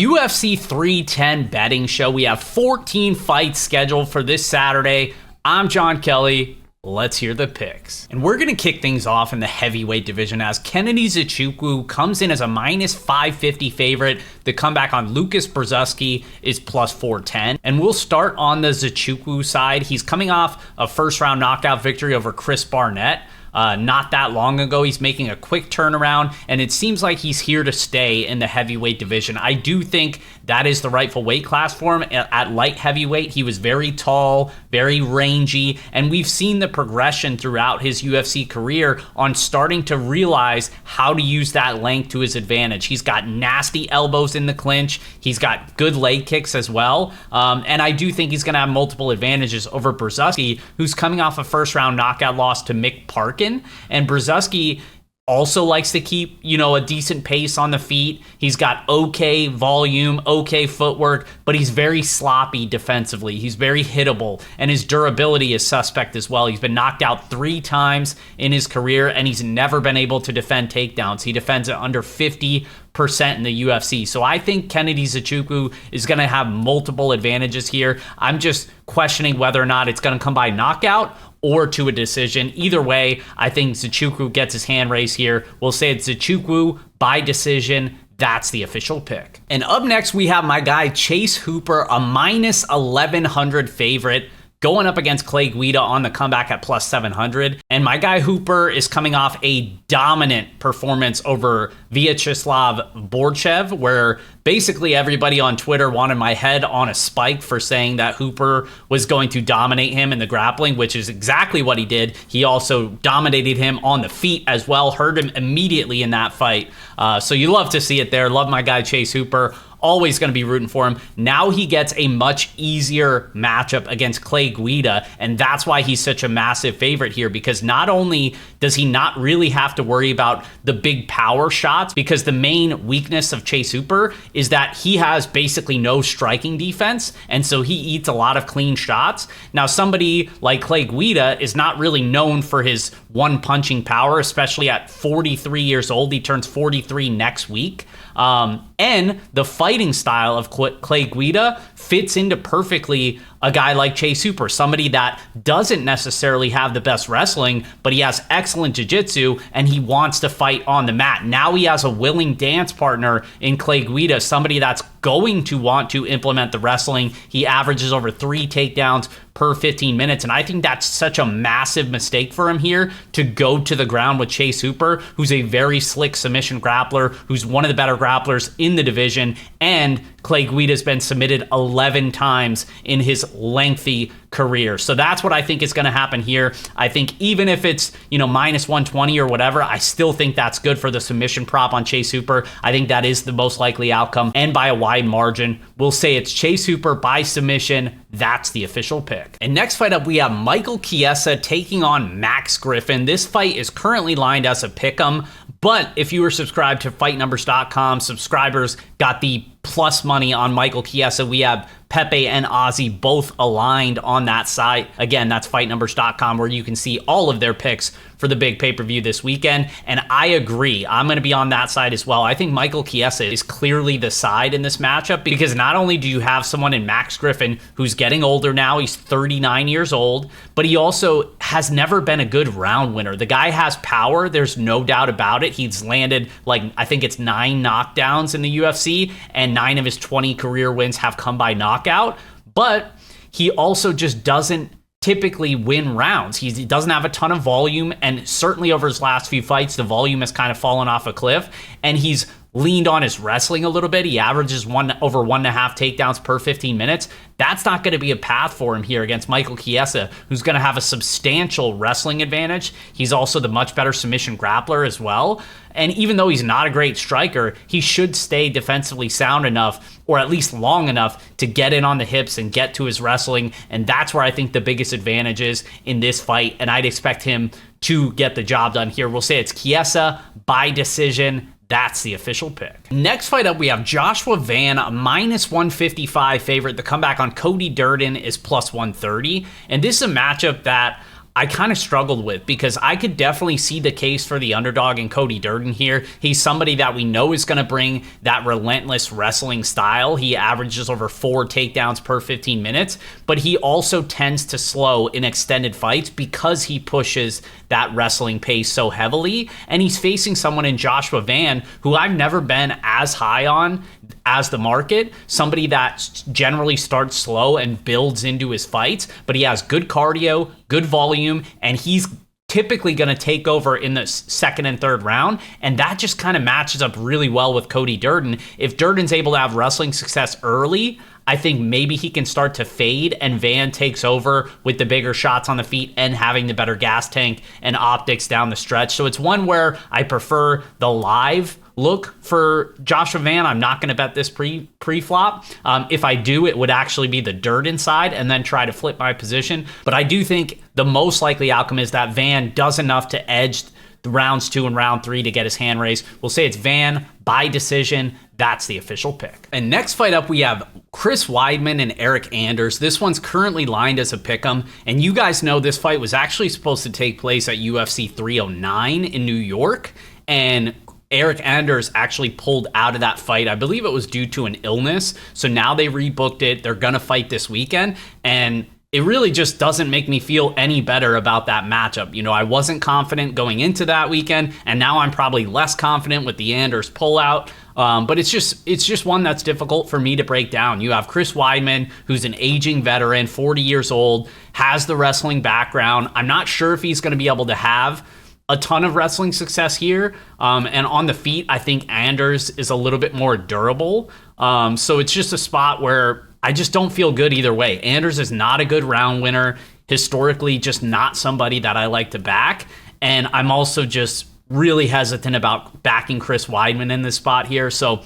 UFC 310 betting show. We have 14 fights scheduled for this Saturday. I'm Jon Kelly. Let's hear the picks. And we're going to kick things off in the heavyweight division as Kennedy Nzechukwu comes in as a minus 550 favorite. The comeback on Lucas Brzezinski is plus 410. And we'll start on the Nzechukwu side. He's coming off a first-round knockout victory over Chris Barnett. Not that long ago. He's making a quick turnaround, and it seems like he's here to stay in the heavyweight division. I do think that is the rightful weight class for him. At light heavyweight, he was very tall, very rangy, and we've seen the progression throughout his UFC career on starting to realize how to use that length to his advantage. He's got nasty elbows in the clinch. He's got good leg kicks as well, and I do think he's going to have multiple advantages over Brzezinski, who's coming off a first-round knockout loss to Mick Parkin. And Brzezinski also likes to keep, a decent pace on the feet. He's got okay volume, okay footwork, but he's very sloppy defensively. He's very hittable, and his durability is suspect as well. He's been knocked out 3 times in his career, and he's never been able to defend takedowns. He defends at under 50% in the UFC. So I think Kennedy Nzechukwu is going to have multiple advantages here. I'm just questioning whether or not it's going to come by knockout or to a decision. Either way, I think Nzechukwu gets his hand raised here. We'll say it's Nzechukwu by decision. That's the official pick. And up next, we have my guy Chase Hooper, a minus 1100 favorite, going up against Clay Guida on the comeback at plus 700. And my guy Hooper is coming off a dominant performance over Vyacheslav Borchev, where basically everybody on Twitter wanted my head on a spike for saying that Hooper was going to dominate him in the grappling, which is exactly what he did. He also dominated him on the feet as well, hurt him immediately in that fight. So you love to see it there. Love my guy Chase Hooper. Always going to be rooting for him. Now he gets a much easier matchup against Clay Guida, and that's why he's such a massive favorite here, because not only does he not really have to worry about the big power shots, because the main weakness of Chase Hooper is that he has basically no striking defense, and so he eats a lot of clean shots. Now, somebody like Clay Guida is not really known for his one-punching power, especially at 43 years old. He turns 43 next week. And the fighting style of Clay Guida fits into perfectly a guy like Chase Hooper, somebody that doesn't necessarily have the best wrestling, but he has excellent jiu-jitsu and he wants to fight on the mat. Now he has a willing dance partner in Clay Guida, somebody that's going to want to implement the wrestling. He averages over 3 takedowns per 15 minutes, and I think that's such a massive mistake for him here to go to the ground with Chase Hooper, who's a very slick submission grappler, who's one of the better grapplers in the division, and Clay Guida's been submitted 11 times in his lengthy career. So that's what I think is going to happen here. I think even if it's, minus 120 or whatever, I still think that's good for the submission prop on Chase Hooper. I think that is the most likely outcome, and by a wide margin. We'll say it's Chase Hooper by submission. That's the official pick. And next fight up, we have Michael Chiesa taking on Max Griffin. This fight is currently lined as a pick'em, but if you were subscribed to fightnumbers.com, subscribers got the plus money on Michael Chiesa. We have Pepe and Ozzy both aligned on that site. Again, that's fightnumbers.com, where you can see all of their picks for the big pay-per-view this weekend. And I agree. I'm going to be on that side as well. I think Michael Chiesa is clearly the side in this matchup, because not only do you have someone in Max Griffin who's getting older now, he's 39 years old, but he also has never been a good round winner. The guy has power. There's no doubt about it. He's landed, I think it's 9 knockdowns in the UFC, and 9 of his 20 career wins have come by knockout. But he also just doesn't typically win rounds. He doesn't have a ton of volume, and certainly over his last few fights, the volume has kind of fallen off a cliff, and he's leaned on his wrestling a little bit. He averages over 1.5 takedowns per 15 minutes. That's not going to be a path for him here against Michael Chiesa, who's going to have a substantial wrestling advantage. He's also the much better submission grappler as well. And even though he's not a great striker, he should stay defensively sound enough, or at least long enough, to get in on the hips and get to his wrestling. And that's where I think the biggest advantage is in this fight. And I'd expect him to get the job done here. We'll say it's Chiesa by decision. That's the official pick. Next fight up, we have Joshua Van, a minus 155 favorite. The comeback on Cody Durden is plus 130. And this is a matchup that I kind of struggled with, because I could definitely see the case for the underdog in Cody Durden here. He's somebody that we know is going to bring that relentless wrestling style. He averages over 4 takedowns per 15 minutes, but he also tends to slow in extended fights because he pushes that wrestling pace so heavily. And he's facing someone in Joshua Van, who I've never been as high on as the market, somebody that generally starts slow and builds into his fights, but he has good cardio, good volume, and he's typically going to take over in the second and third round, and that just kind of matches up really well with Cody Durden. If Durden's able to have wrestling success early, I think maybe he can start to fade, and Van takes over with the bigger shots on the feet and having the better gas tank and optics down the stretch. So it's one where I prefer the live look for Joshua Van. I'm not going to bet this pre-flop. If I do, it would actually be the Durden side and then try to flip my position. But I do think the most likely outcome is that Van does enough to edge the rounds 2 and round 3 to get his hand raised. We'll say it's Van by decision. That's the official pick. And next fight up, we have Chris Weidman and Eric Anders. This one's currently lined as a pick'em, and you guys know this fight was actually supposed to take place at UFC 309 in New York, and Eric Anders actually pulled out of that fight. I believe it was due to an illness. So now they rebooked it. They're going to fight this weekend. And it really just doesn't make me feel any better about that matchup. You know, I wasn't confident going into that weekend, and now I'm probably less confident with the Anders pullout. But it's just one that's difficult for me to break down. You have Chris Weidman, who's an aging veteran, 40 years old, has the wrestling background. I'm not sure if he's going to be able to have a ton of wrestling success here. And on the feet, I think Anders is a little bit more durable. So it's just a spot where I just don't feel good either way. Anders is not a good round winner. Historically, just not somebody that I like to back. And I'm also just really hesitant about backing Chris Weidman in this spot here. So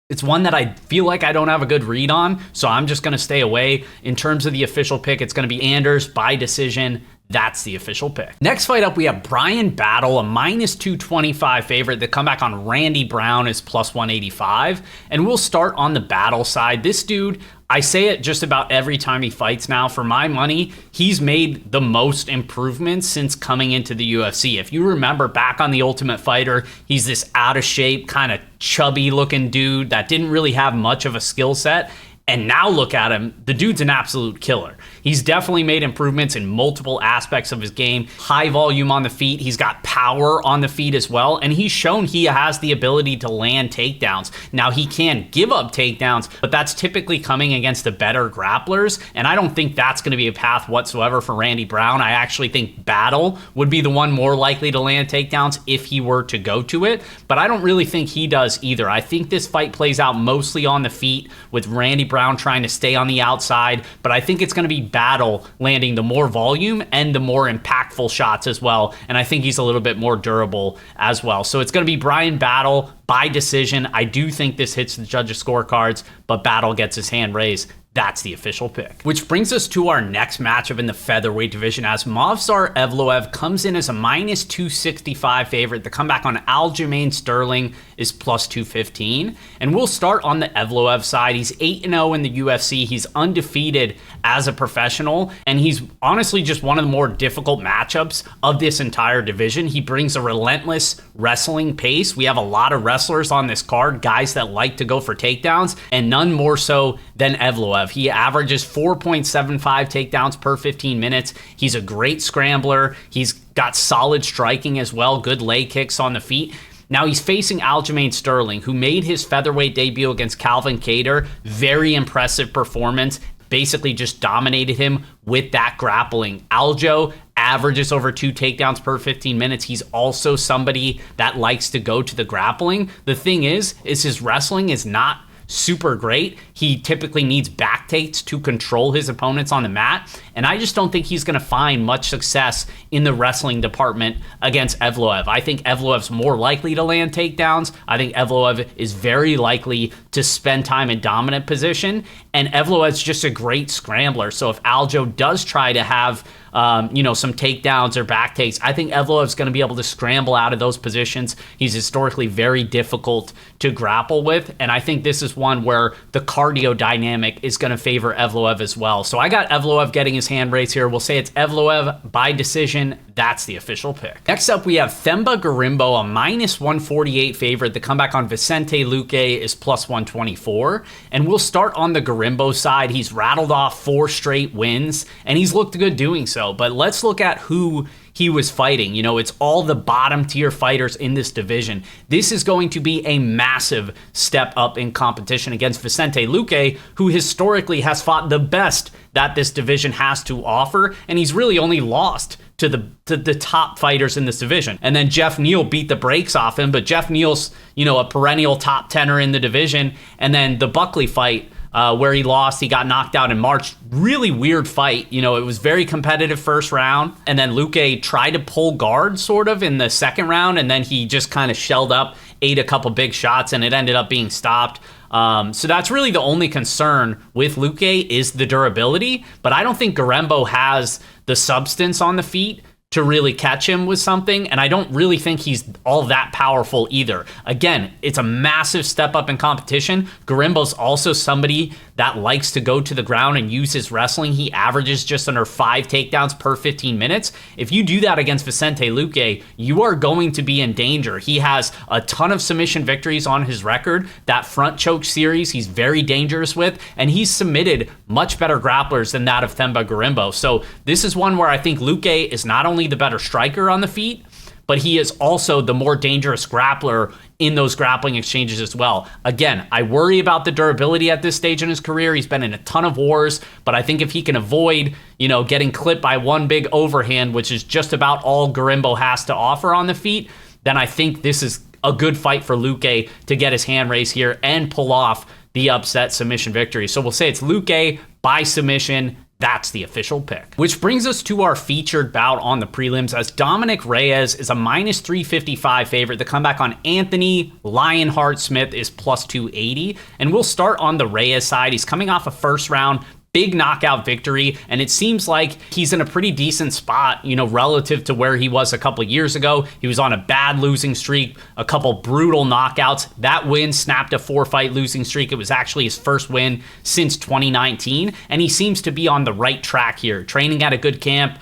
it's one that I feel like I don't have a good read on. So I'm just going to stay away. In terms of the official pick, it's going to be Anders by decision. That's the official pick. Next fight up, we have Brian Battle, a -225 favorite. The comeback on Randy Brown is +185. And we'll start on the Battle side. This dude, I say it just about every time he fights now. For my money, he's made the most improvements since coming into the UFC. If you remember back on The Ultimate Fighter, he's this out of shape, kind of chubby looking dude that didn't really have much of a skill set. And now look at him. The dude's an absolute killer. He's definitely made improvements in multiple aspects of his game. High volume on the feet. He's got power on the feet as well. And he's shown he has the ability to land takedowns. Now, he can give up takedowns, but that's typically coming against the better grapplers. And I don't think that's going to be a path whatsoever for Randy Brown. I actually think Battle would be the one more likely to land takedowns if he were to go to it. But I don't really think he does either. I think this fight plays out mostly on the feet with Randy Brown trying to stay on the outside, but I think it's going to be Battle landing the more volume and the more impactful shots as well, and I think he's a little bit more durable as well. So it's going to be Brian Battle by decision. I do think this hits the judges' scorecards, but Battle gets his hand raised. That's the official pick. Which brings us to our next matchup in the featherweight division, as Movsar Evloev comes in as a -265 favorite. The comeback on Aljamain Sterling is +215. And we'll start on the Evloev side. He's 8-0 in the UFC. He's undefeated as a professional, and he's honestly just one of the more difficult matchups of this entire division. He brings a relentless wrestling pace. We have a lot of wrestlers on this card, guys that like to go for takedowns, and none more so than Evloev. He averages 4.75 takedowns per 15 minutes. He's a great scrambler. He's got solid striking as well, good leg kicks on the feet. Now he's facing Aljamain Sterling, who made his featherweight debut against Calvin Kattar. Very impressive performance. Basically just dominated him with that grappling. Aljo averages over 2 takedowns per 15 minutes. He's also somebody that likes to go to the grappling. The thing is his wrestling is not super great. He typically needs back takes to control his opponents on the mat, and I just don't think he's going to find much success in the wrestling department against Evloev. I think Evloev's more likely to land takedowns. I think Evloev is very likely to spend time in dominant position, and Evloev's just a great scrambler. So if Aljo does try to have some takedowns or back takes. I think Evloev's going to be able to scramble out of those positions. He's historically very difficult to grapple with, and I think this is one where the cardio dynamic is going to favor Evloev as well. So I got Evloev getting his hand raised here. We'll say it's Evloev by decision. That's the official pick. Next up, we have Themba Gorimbo, a minus 148 favorite. The comeback on Vicente Luque is plus 124. And we'll start on the Gorimbo side. He's rattled off 4 straight wins, and he's looked good doing so. But let's look at who he was fighting. It's all the bottom tier fighters in this division. This is going to be a massive step up in competition against Vicente Luque, who historically has fought the best that this division has to offer, and he's really only lost to the top fighters in this division. And then Jeff Neal beat the brakes off him, but Jeff Neal's, a perennial top 10er in the division. And then the Buckley fight, where he lost, he got knocked out in March. Really weird fight. It was very competitive first round, and then Luque tried to pull guard sort of in the second round, and then he just kind of shelled up, ate a couple big shots, and it ended up being stopped. So that's really the only concern with Luque is the durability, but I don't think Gorimbo has the substance on the feet to really catch him with something, and I don't really think he's all that powerful either. Again, it's a massive step up in competition. Gorimbo's also somebody that likes to go to the ground and use his wrestling. He averages just under 5 takedowns per 15 minutes. If you do that against Vicente Luque, you are going to be in danger. He has a ton of submission victories on his record. That front choke series he's very dangerous with, and he's submitted much better grapplers than that of Themba Gorimbo. So this is one where I think Luque is not only the better striker on the feet, but he is also the more dangerous grappler in those grappling exchanges as well. Again, I worry about the durability at this stage in his career. He's been in a ton of wars, but I think if he can avoid, getting clipped by one big overhand, which is just about all Gorimbo has to offer on the feet, then I think this is a good fight for Luque to get his hand raised here and pull off the upset submission victory. So we'll say it's Luque by submission. That's the official pick. Which brings us to our featured bout on the prelims, as Dominic Reyes is a minus 355 favorite. The comeback on Anthony Lionheart Smith is plus 280. And we'll start on the Reyes side. He's coming off a first round big knockout victory, and it seems like he's in a pretty decent spot, relative to where he was a couple years ago. He was on a bad losing streak, a couple brutal knockouts. That win snapped a 4-fight losing streak. It was actually his first win since 2019, and he seems to be on the right track here, training at a good camp.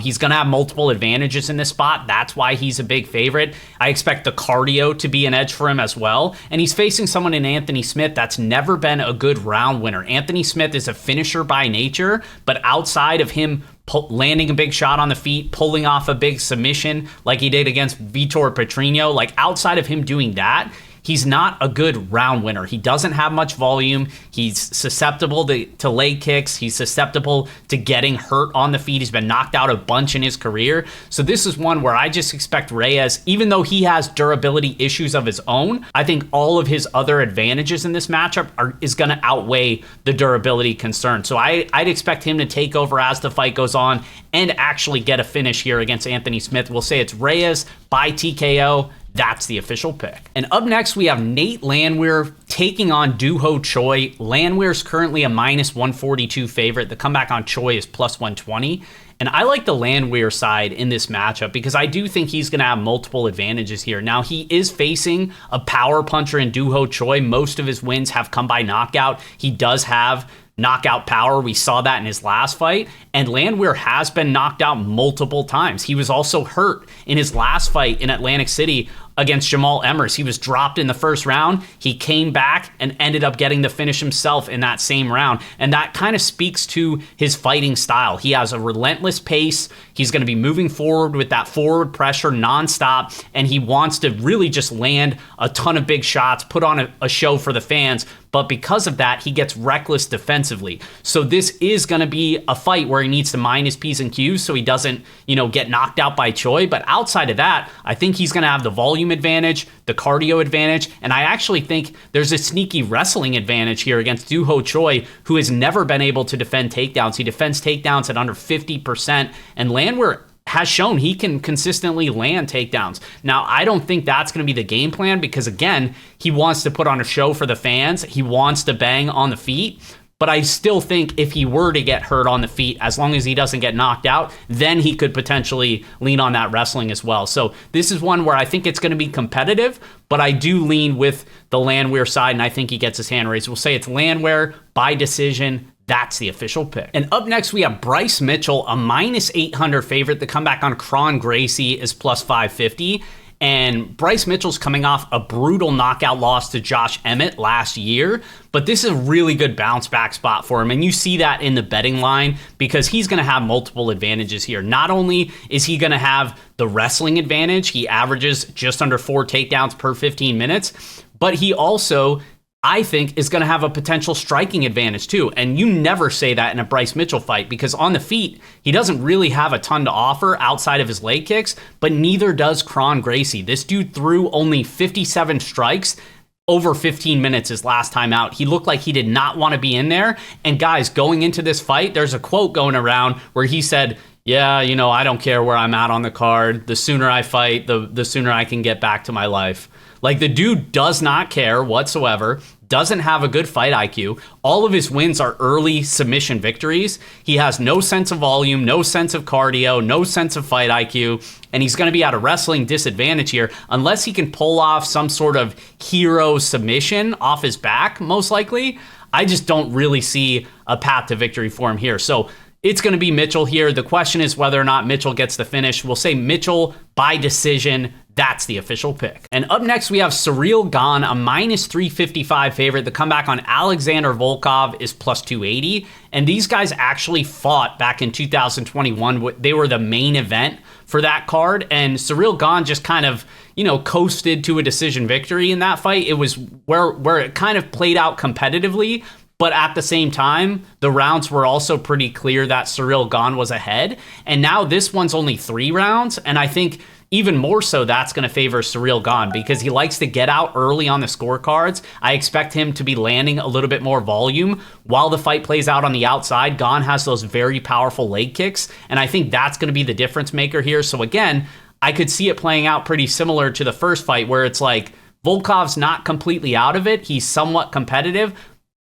He's going to have multiple advantages in this spot. That's why he's a big favorite. I expect the cardio to be an edge for him as well, and he's facing someone in Anthony Smith that's never been a good round winner. Anthony Smith is a finisher by nature, but outside of him landing a big shot on the feet, pulling off a big submission like he did against Vitor Petrino, like outside of him doing that, he's not a good round winner. He doesn't have much volume. He's susceptible to leg kicks. He's susceptible to getting hurt on the feet. He's been knocked out a bunch in his career. So this is one where I just expect Reyes, even though he has durability issues of his own, I think all of his other advantages in this matchup is going to outweigh the durability concern. So I'd expect him to take over as the fight goes on and actually get a finish here against Anthony Smith. We'll say it's Reyes by TKO. That's the official pick. And up next, we have Nate Landwehr taking on Doo-Ho Choi. Landwehr's currently a minus 142 favorite. The comeback on Choi is plus 120. And I like the Landwehr side in this matchup because I do think he's going to have multiple advantages here. Now, he is facing a power puncher in Doo-Ho Choi. Most of his wins have come by knockout. He does have knockout power. We saw that in his last fight, and Landwehr has been knocked out multiple times. He was also hurt in his last fight in Atlantic City against Jamal Emmers. He was dropped in the first round. He came back and ended up getting the finish himself in that same round. And that kind of speaks to his fighting style. He has a relentless pace. He's going to be moving forward with that forward pressure nonstop. And he wants to really just land a ton of big shots, put on a show for the fans. But because of that, he gets reckless defensively. So this is going to be a fight where he needs to mind his P's and Q's so he doesn't, get knocked out by Choi. But outside of that, I think he's going to have the volume advantage, the cardio advantage, and I actually think there's a sneaky wrestling advantage here against Doo-Ho Choi, who has never been able to defend takedowns. He defends takedowns at under 50%, and Landwehr has shown he can consistently land takedowns. Now, I don't think that's going to be the game plan because, again, he wants to put on a show for the fans. He wants to bang on the feet. but I still think if he were to get hurt on the feet, as long as he doesn't get knocked out, then he could potentially lean on that wrestling as well. So this is one where I think it's going to be competitive, but I do lean with the Landwehr side, and I think he gets his hand raised. We'll say it's Landwehr by decision. That's the official pick. And up next, we have Bryce Mitchell, a -800 favorite. The comeback on Kron Gracie is +550. And Bryce Mitchell's coming off a brutal knockout loss to Josh Emmett last year, but this is a really good bounce back spot for him. And you see that in the betting line because he's going to have multiple advantages here. Not only is he going to have the wrestling advantage, he averages just under 4 takedowns per 15 minutes, but he also, I think, is going to have a potential striking advantage too. And you never say that in a Bryce Mitchell fight because on the feet, he doesn't really have a ton to offer outside of his leg kicks, but neither does Kron Gracie. This dude threw only 57 strikes over 15 minutes his last time out. He looked like he did not want to be in there. And guys, going into this fight, there's a quote going around where he said, yeah, I don't care where I'm at on the card. The sooner I fight, the sooner I can get back to my life. Like, the dude does not care whatsoever, doesn't have a good fight IQ. All of his wins are early submission victories. He has no sense of volume, no sense of cardio, no sense of fight IQ, and he's going to be at a wrestling disadvantage here unless he can pull off some sort of hero submission off his back, most likely. I just don't really see a path to victory for him here. So it's going to be Mitchell here. The question is whether or not Mitchell gets the finish. We'll say Mitchell by decision. That's the official pick. And up next, we have Cyril Gane, a -355 favorite. The comeback on Alexander Volkov is +280. And these guys actually fought back in 2021. They were the main event for that card. And Cyril Gane just kind of, coasted to a decision victory in that fight. It was where it kind of played out competitively. But at the same time, the rounds were also pretty clear that Cyril Gane was ahead. And now this one's only 3 rounds. And I think even more so, that's going to favor Cyril Gane because he likes to get out early on the scorecards. I expect him to be landing a little bit more volume while the fight plays out on the outside. Gane has those very powerful leg kicks, and I think that's going to be the difference maker here. So again, I could see it playing out pretty similar to the first fight where it's like Volkov's not completely out of it. He's somewhat competitive,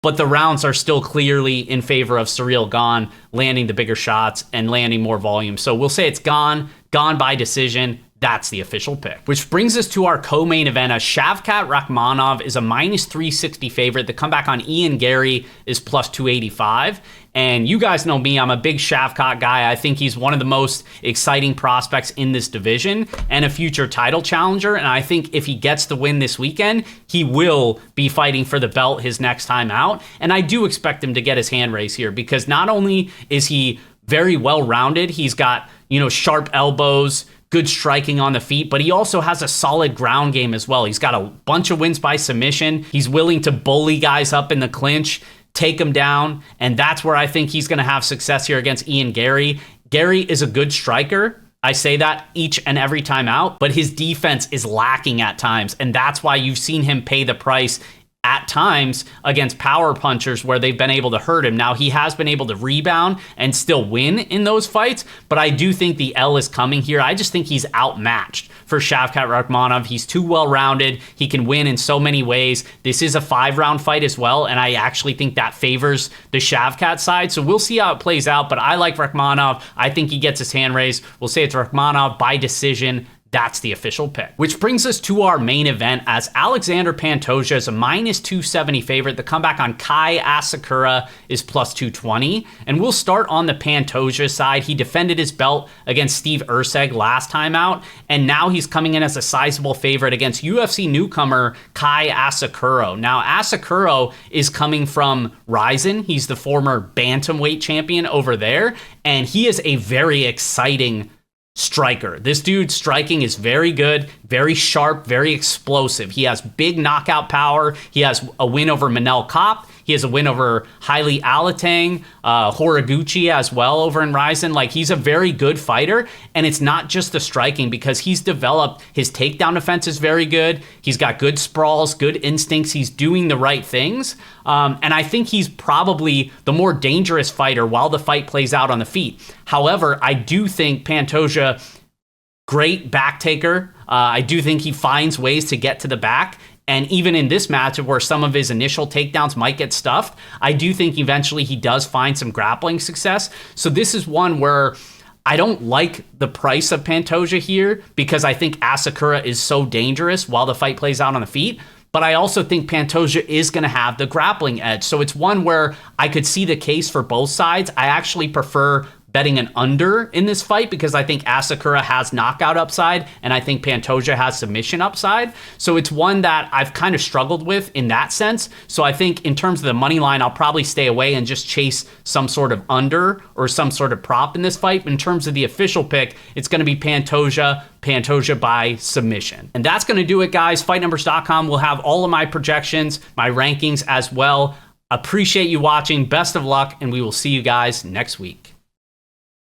but the rounds are still clearly in favor of Cyril Gane landing the bigger shots and landing more volume. So we'll say it's Gane by decision. That's the official pick. Which brings us to our co-main event. Shavkat Rakhmonov is a -360 favorite. The comeback on Ian Gary is +285. And you guys know me, I'm a big Shavkat guy. I think he's one of the most exciting prospects in this division and a future title challenger. And I think if he gets the win this weekend, he will be fighting for the belt his next time out. And I do expect him to get his hand raised here because not only is he very well-rounded, he's got, sharp elbows, good striking on the feet, but he also has a solid ground game as well. He's got a bunch of wins by submission. He's willing to bully guys up in the clinch, take them down, and that's where I think he's going to have success here against Ian Gary. Gary is a good striker. I say that each and every time out, but his defense is lacking at times, and that's why you've seen him pay the price at times against power punchers where they've been able to hurt him. Now, he has been able to rebound and still win in those fights, but I do think the L is coming here. I just think he's outmatched for Shavkat Rakhmonov. He's too well-rounded. He can win in so many ways. This is a 5-round fight as well, and I actually think that favors the Shavkat side, so we'll see how it plays out, but I like Rakhmonov. I think he gets his hand raised. We'll say it's Rakhmonov by decision. That's the official pick. Which brings us to our main event as Alexander Pantoja is a -270 favorite. The comeback on Kai Asakura is +220. And we'll start on the Pantoja side. He defended his belt against Steve Erceg last time out, and now he's coming in as a sizable favorite against UFC newcomer Kai Asakura. Now, Asakura is coming from Rizin. He's the former bantamweight champion over there, and he is a very exciting striker. This dude's striking is very good, very sharp, very explosive. He has big knockout power. He has a win over Manel Kape. He has a win over Haile Alatang, Horiguchi as well over in Rizin. Like, he's a very good fighter, and it's not just the striking because he's developed, his takedown defense is very good. He's got good sprawls, good instincts. He's doing the right things. And I think he's probably the more dangerous fighter while the fight plays out on the feet. However, I do think Pantoja, great back taker. I do think he finds ways to get to the back. And even in this matchup where some of his initial takedowns might get stuffed, I do think eventually he does find some grappling success. So this is one where I don't like the price of Pantoja here because I think Asakura is so dangerous while the fight plays out on the feet. But I also think Pantoja is going to have the grappling edge. So it's one where I could see the case for both sides. I actually prefer betting an under in this fight because I think Asakura has knockout upside and I think Pantoja has submission upside. So it's one that I've kind of struggled with in that sense. So I think in terms of the money line, I'll probably stay away and just chase some sort of under or some sort of prop in this fight. In terms of the official pick, it's going to be Pantoja by submission. And that's going to do it, guys. FightNumbers.com will have all of my projections, my rankings as well. Appreciate you watching. Best of luck, and we will see you guys next week.